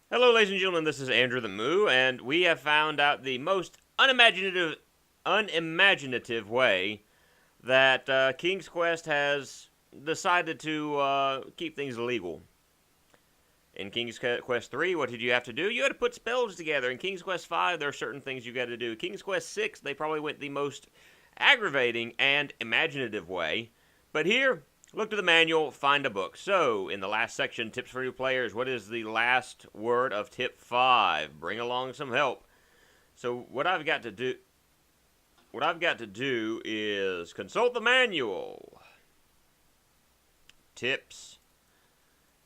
Hello, ladies and gentlemen, this is Andrew the Moo, and we have found out the most unimaginative way that King's Quest has decided to keep things legal. In King's Quest 3, what did you have to do? You had to put spells together. In King's Quest 5, there are certain things you got to do. King's Quest 6, they probably went the most aggravating and imaginative way. But here, look to the manual, find a book. So, in the last section, tips for new players, what is the last word of tip 5? Bring along some help. So, what I've got to do is consult the manual. Tips.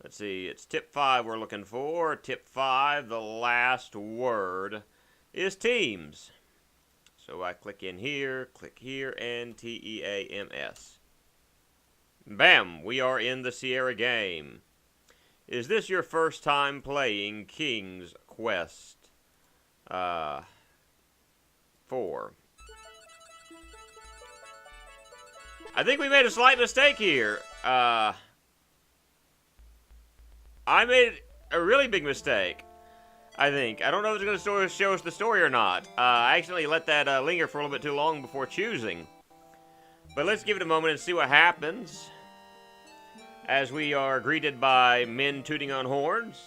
Let's see, it's tip 5 we're looking for. Tip 5, the last word is teams. So I click in here, click here, and T-E-A-M-S. Bam! We are in the Sierra game. Is this your first time playing King's Quest 4? I think we made a slight mistake here. I made a really big mistake, I think. I don't know if it's going to show us the story or not. I accidentally let that linger for a little bit too long before choosing. But let's give it a moment and see what happens as we are greeted by men tooting on horns.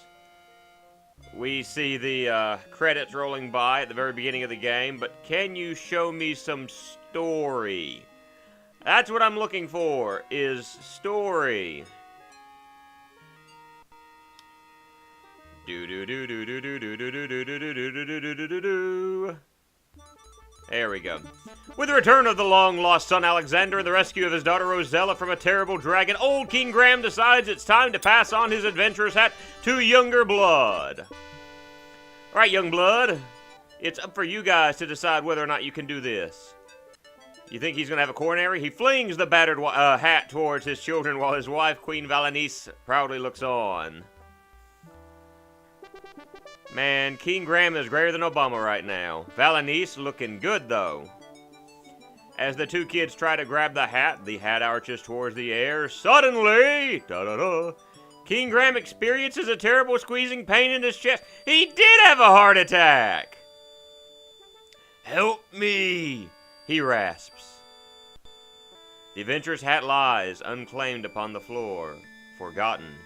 We see the credits rolling by at the very beginning of the game, but can you show me some story? That's what I'm looking for, is story. There we go. With the return of the long-lost son Alexander and the rescue of his daughter Rosella from a terrible dragon, old King Graham decides it's time to pass on his adventurer's hat to younger blood. Alright, young blood, it's up for you guys to decide whether or not you can do this. You think he's going to have a coronary? He flings the battered hat towards his children while his wife, Queen Valenice, proudly looks on. Man, King Graham is greater than Obama right now. Valenice looking good, though. As the two kids try to grab the hat arches towards the air. Suddenly, King Graham experiences a terrible squeezing pain in his chest. He did have a heart attack! Help me, he rasps. The adventurer's hat lies, unclaimed upon the floor, forgotten.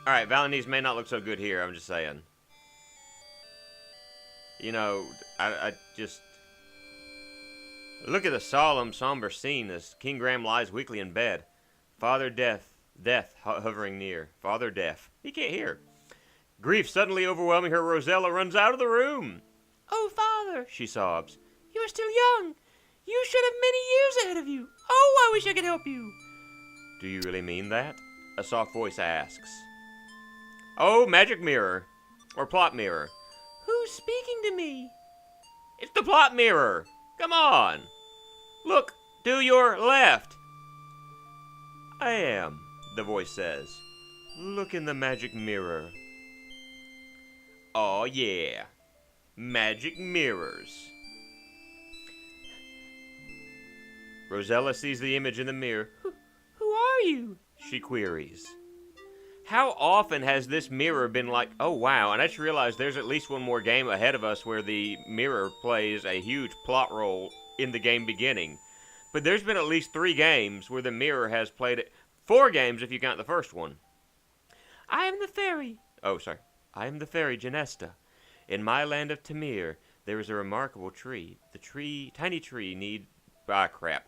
Alright, Valenice may not look so good here, I'm just saying. You know, I just... Look at the solemn, somber scene as King Graham lies weakly in bed. Father Death hovering near. Father Death. He can't hear. Grief suddenly overwhelming her, Rosella runs out of the room. Oh, Father, she sobs. You are still young. You should have many years ahead of you. Oh, I wish I could help you. Do you really mean that? A soft voice asks. Oh, magic mirror. Or plot mirror. Who's speaking to me? It's the plot mirror. Come on. Look to your left. I am, the voice says. Look in the magic mirror. Oh, yeah. Magic mirrors. Rosella sees the image in the mirror. Who are you? She queries. How often has this mirror been like, oh wow, and I just realized there's at least one more game ahead of us where the mirror plays a huge plot role in the game beginning. But there's been at least 3 games where the mirror has played it. 4 games if you count the first one. I am the fairy. Oh, sorry. I am the fairy Genesta. In my land of Tamir, there is a remarkable tree. The tiny tree need... crap.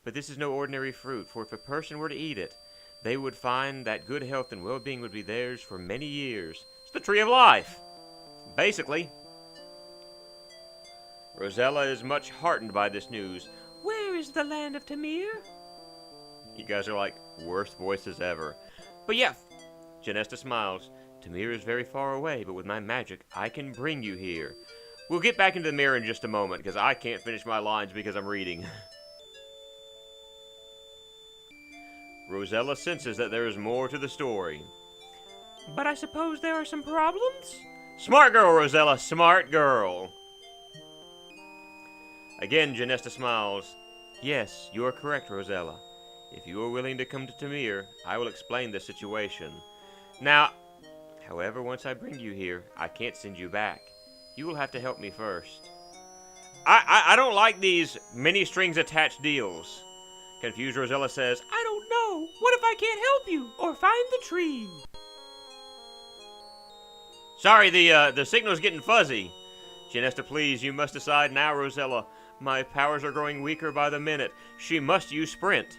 But this is no ordinary fruit, for if a person were to eat it, they would find that good health and well-being would be theirs for many years. It's the tree of life. Basically. Rosella is much heartened by this news. Where is the land of Tamir? You guys are like, worst voices ever. But yeah, Genesta smiles. Tamir is very far away, but with my magic, I can bring you here. We'll get back into the mirror in just a moment, because I can't finish my lines because I'm reading. Rosella senses that there is more to the story. But I suppose there are some problems? Smart girl, Rosella, smart girl. Again, Genesta smiles. Yes, you are correct, Rosella. If you are willing to come to Tamir, I will explain the situation. Now, however, once I bring you here, I can't send you back. You will have to help me first. I don't like these many strings attached deals. Confused Rosella says, I don't know. What if I can't help you or find the tree? Sorry, the signal's getting fuzzy. Genesta, please, you must decide now, Rosella. My powers are growing weaker by the minute. She must use sprint.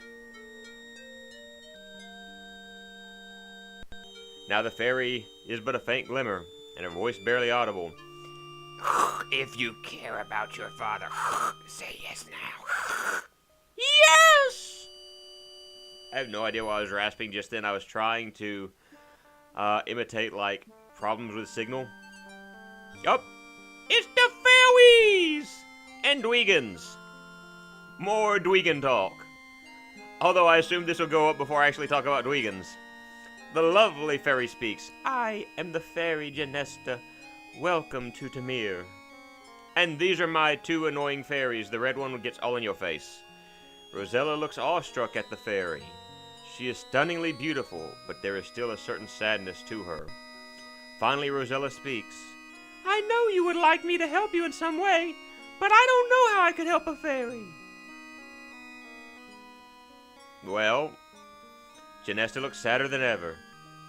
Now the fairy is but a faint glimmer, and her voice barely audible. If you care about your father, say yes now. Yes! I have no idea why I was rasping just then. I was trying to imitate, like, problems with signal. Yup. It's the fairies! And Dweegans. More Dweegan talk. Although I assume this will go up before I actually talk about Dweegans. The lovely fairy speaks. I am the fairy Genesta. Welcome to Tamir. And these are my two annoying fairies. The red one gets all in your face. Rosella looks awestruck at the fairy. She is stunningly beautiful, but there is still a certain sadness to her. Finally, Rosella speaks. I know you would like me to help you in some way, but I don't know how I could help a fairy. Well, Genesta looks sadder than ever.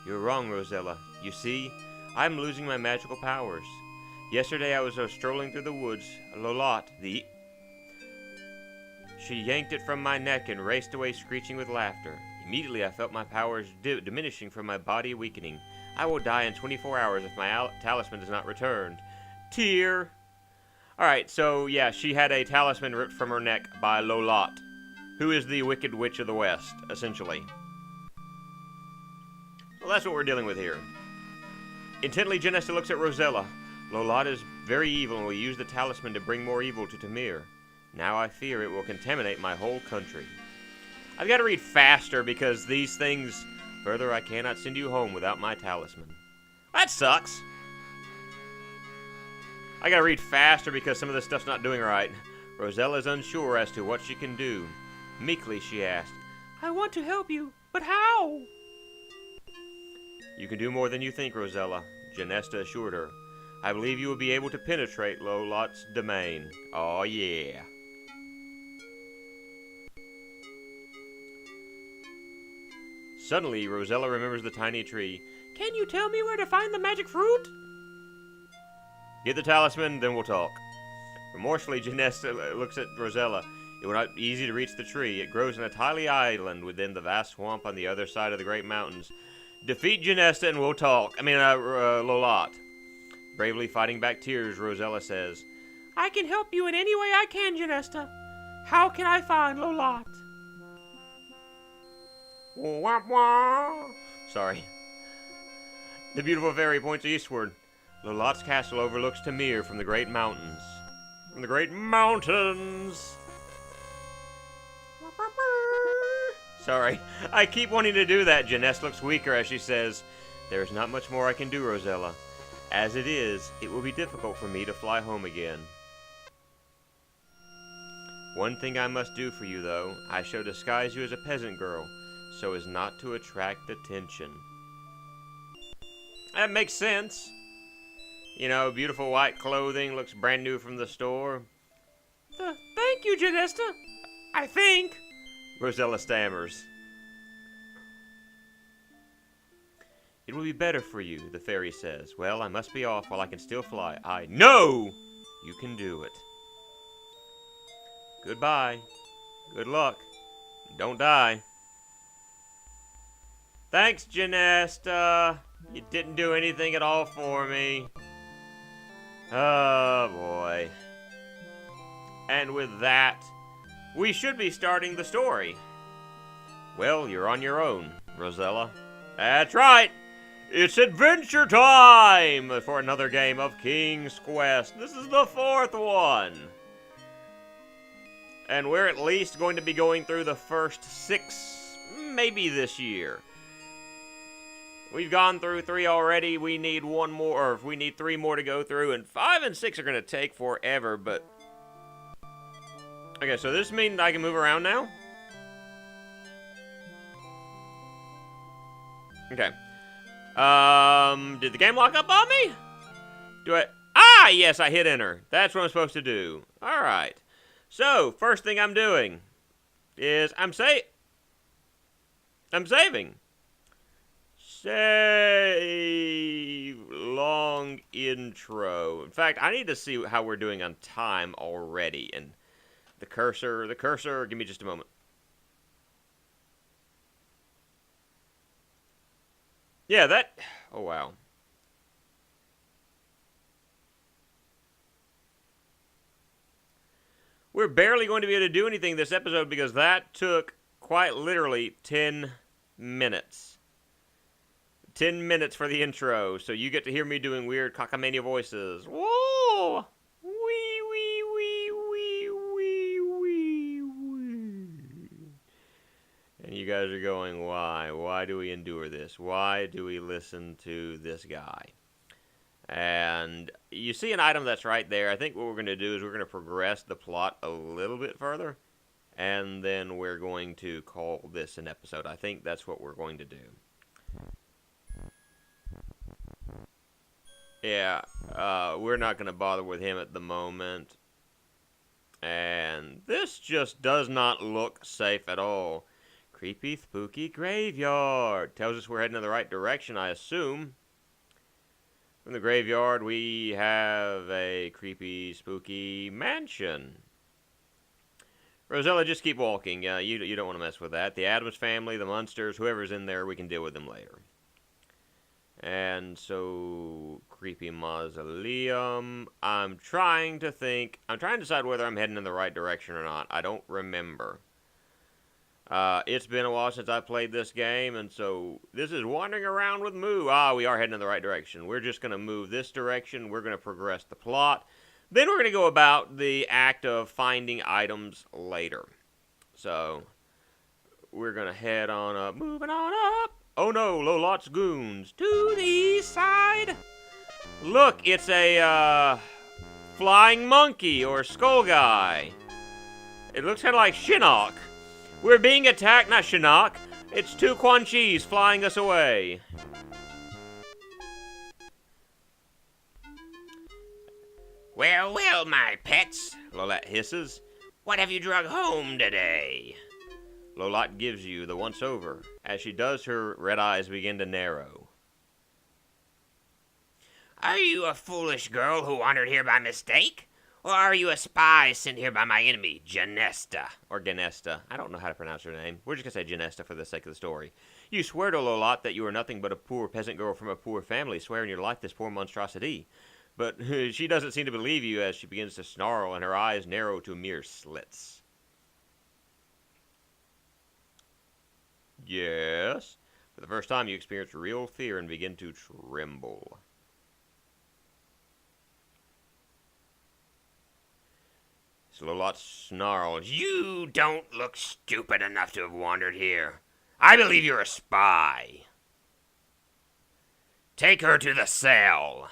You're wrong, Rosella. You see, I'm losing my magical powers. Yesterday I was strolling through the woods. Lolotte, She yanked it from my neck and raced away screeching with laughter. Immediately I felt my powers diminishing from my body weakening. I will die in 24 hours if my talisman does not return. Tear. Alright, so yeah, she had a talisman ripped from her neck by Lolotte, who is the Wicked Witch of the West, essentially. Well, that's what we're dealing with here. Intently, Genesta looks at Rosella. Lolotte is very evil and will use the talisman to bring more evil to Tamir. Now I fear it will contaminate my whole country. I've got to read faster because these things... Further, I cannot send you home without my talisman. That sucks. I gotta read faster because some of this stuff's not doing right. Rosella is unsure as to what she can do. Meekly, she asked, I want to help you, but how? You can do more than you think, Rosella, Genesta assured her. I believe you will be able to penetrate Lolotte's domain. Oh, yeah. Suddenly, Rosella remembers the tiny tree. Can you tell me where to find the magic fruit? Get the talisman, then we'll talk. Remorsefully, Genesta looks at Rosella. It will not be easy to reach the tree. It grows in a tiny island within the vast swamp on the other side of the great mountains. Defeat Genesta and we'll talk. Lolotte. Bravely fighting back tears, Rosella says, I can help you in any way I can, Genesta. How can I find Lolotte? Wah, wah. Sorry. The beautiful fairy points eastward. Lolotte's castle overlooks Tamir from the great mountains. From the great mountains! Sorry, I keep wanting to do that. Genesta looks weaker as she says, There is not much more I can do, Rosella. As it is, it will be difficult for me to fly home again. One thing I must do for you, though. I shall disguise you as a peasant girl, so as not to attract attention. That makes sense. You know, beautiful white clothing, looks brand new from the store. Thank you, Genesta. I think. Rosella stammers. It will be better for you, the fairy says. Well, I must be off while I can still fly. I know you can do it. Goodbye. Good luck. Don't die. Thanks, Genesta. You didn't do anything at all for me. Oh, boy. And with that, we should be starting the story. Well, you're on your own, Rosella. That's right. It's adventure time for another game of King's Quest. This is the 4th one. And we're at least going to be going through the first 6, maybe this year. We've gone through 3 already. We need 1 more, or we need 3 more to go through, and 5 and 6 are going to take forever, but... Okay, so this means I can move around now? Okay. Did the game lock up on me? Do I... Ah, yes, I hit enter. That's what I'm supposed to do. All right. So, first thing I'm doing is I'm saving. Save long intro. In fact, I need to see how we're doing on time already. And the cursor, give me just a moment. Yeah, that, oh wow. We're barely going to be able to do anything this episode because that took quite literally 10 minutes. 10 minutes for the intro, so you get to hear me doing weird cockamania voices. Whoa! Wee, wee, wee, wee, wee, wee, wee. And you guys are going, why? Why do we endure this? Why do we listen to this guy? And you see an item that's right there. I think what we're going to do is we're going to progress the plot a little bit further, and then we're going to call this an episode. I think that's what we're going to do. Yeah, we're not going to bother with him at the moment. And this just does not look safe at all. Creepy, spooky graveyard. Tells us we're heading in the right direction, I assume. From the graveyard, we have a creepy, spooky mansion. Rosella, just keep walking. You don't want to mess with that. The Addams family, the Munsters, whoever's in there, we can deal with them later. And so, creepy mausoleum. I'm trying to decide whether I'm heading in the right direction or not. I don't remember. It's been a while since I played this game, and so this is wandering around with Moo. We are heading in the right direction. We're just going to move this direction. We're going to progress the plot. Then we're going to go about the act of finding items later. So, we're going to head on up, moving on up. Oh no, Lolot's goons. To the east side. Look, it's a, flying monkey or skull guy. It looks kind of like Shinnok. We're being attacked, not Shinnok. It's two Quan Chis flying us away. Well, well, my pets, Lolot hisses. What have you drug home today? Lolot gives you the once-over. As she does, her red eyes begin to narrow. Are you a foolish girl who wandered here by mistake? Or are you a spy sent here by my enemy, Genesta? Or Genesta. I don't know how to pronounce her name. We're just going to say Genesta for the sake of the story. You swear to Lolot that you are nothing but a poor peasant girl from a poor family. Swear in your life this poor monstrosity. But she doesn't seem to believe you as she begins to snarl and her eyes narrow to mere slits. Yes. For the first time you experience real fear and begin to tremble. Lolot snarls. You don't look stupid enough to have wandered here. I believe you're a spy. Take her to the cell.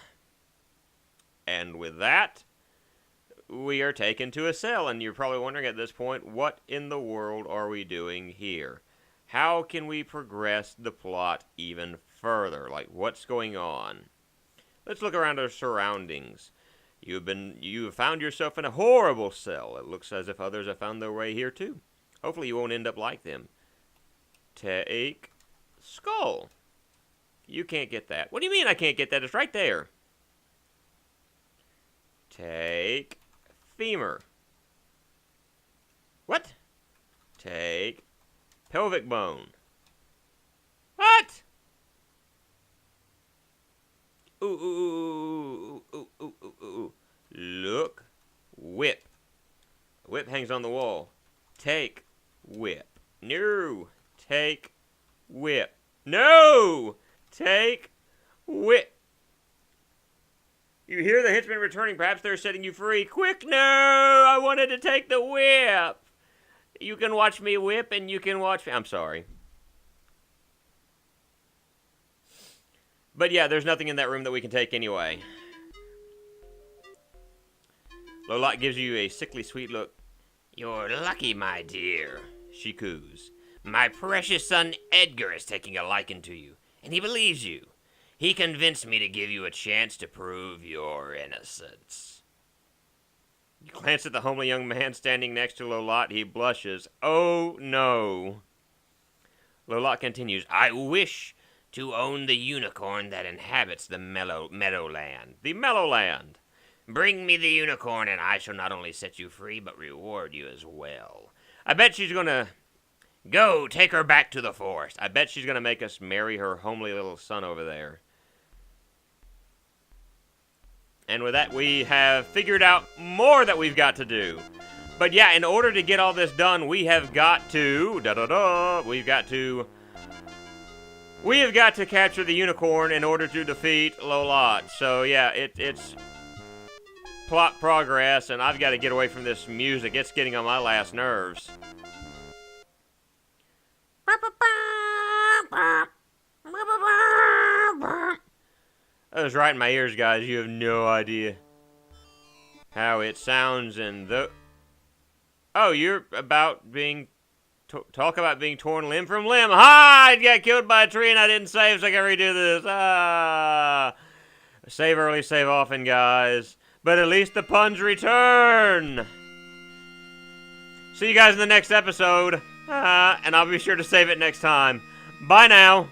And with that, we are taken to a cell. And you're probably wondering at this point, what in the world are we doing here? How can we progress the plot even further? Like, what's going on? Let's look around our surroundings. You have found yourself in a horrible cell. It looks as if others have found their way here too. Hopefully you won't end up like them. Take skull. You can't get that. What do you mean I can't get that? It's right there. Take femur. What? Take pelvic bone. What? Ooh. Look. Whip. Whip hangs on the wall. Take whip. No. Take whip. No! Take whip. You hear the henchmen returning. Perhaps they're setting you free. Quick, no! I wanted to take the whip. You can watch me whip and you can watch me. I'm sorry. But yeah, there's nothing in that room that we can take anyway. Lolot gives you a sickly sweet look. You're lucky, my dear, she coos. My precious son Edgar is taking a liking to you. and he believes you. He convinced me to give you a chance to prove your innocence. You glance at the homely young man standing next to Lolot. He blushes. Oh, no. Lolot continues, I wish to own the unicorn that inhabits the Meadowland. The Meadowland. Bring me the unicorn, and I shall not only set you free, but reward you as well. I bet she's going to... Go, take her back to the forest. I bet she's going to make us marry her homely little son over there. And with that, we have figured out more that we've got to do. But yeah, in order to get all this done, we have got to... We have got to capture the unicorn in order to defeat Lolot. So yeah, it's plot progress, and I've got to get away from this music. It's getting on my last nerves. That was right in my ears, guys. You have no idea how it sounds in the... Oh, you're about being... Talk about being torn limb from limb. Ha! I got killed by a tree and I didn't save, so I can redo this. Ah! Save early, save often, guys. But at least the puns return. See you guys in the next episode. And I'll be sure to save it next time. Bye now.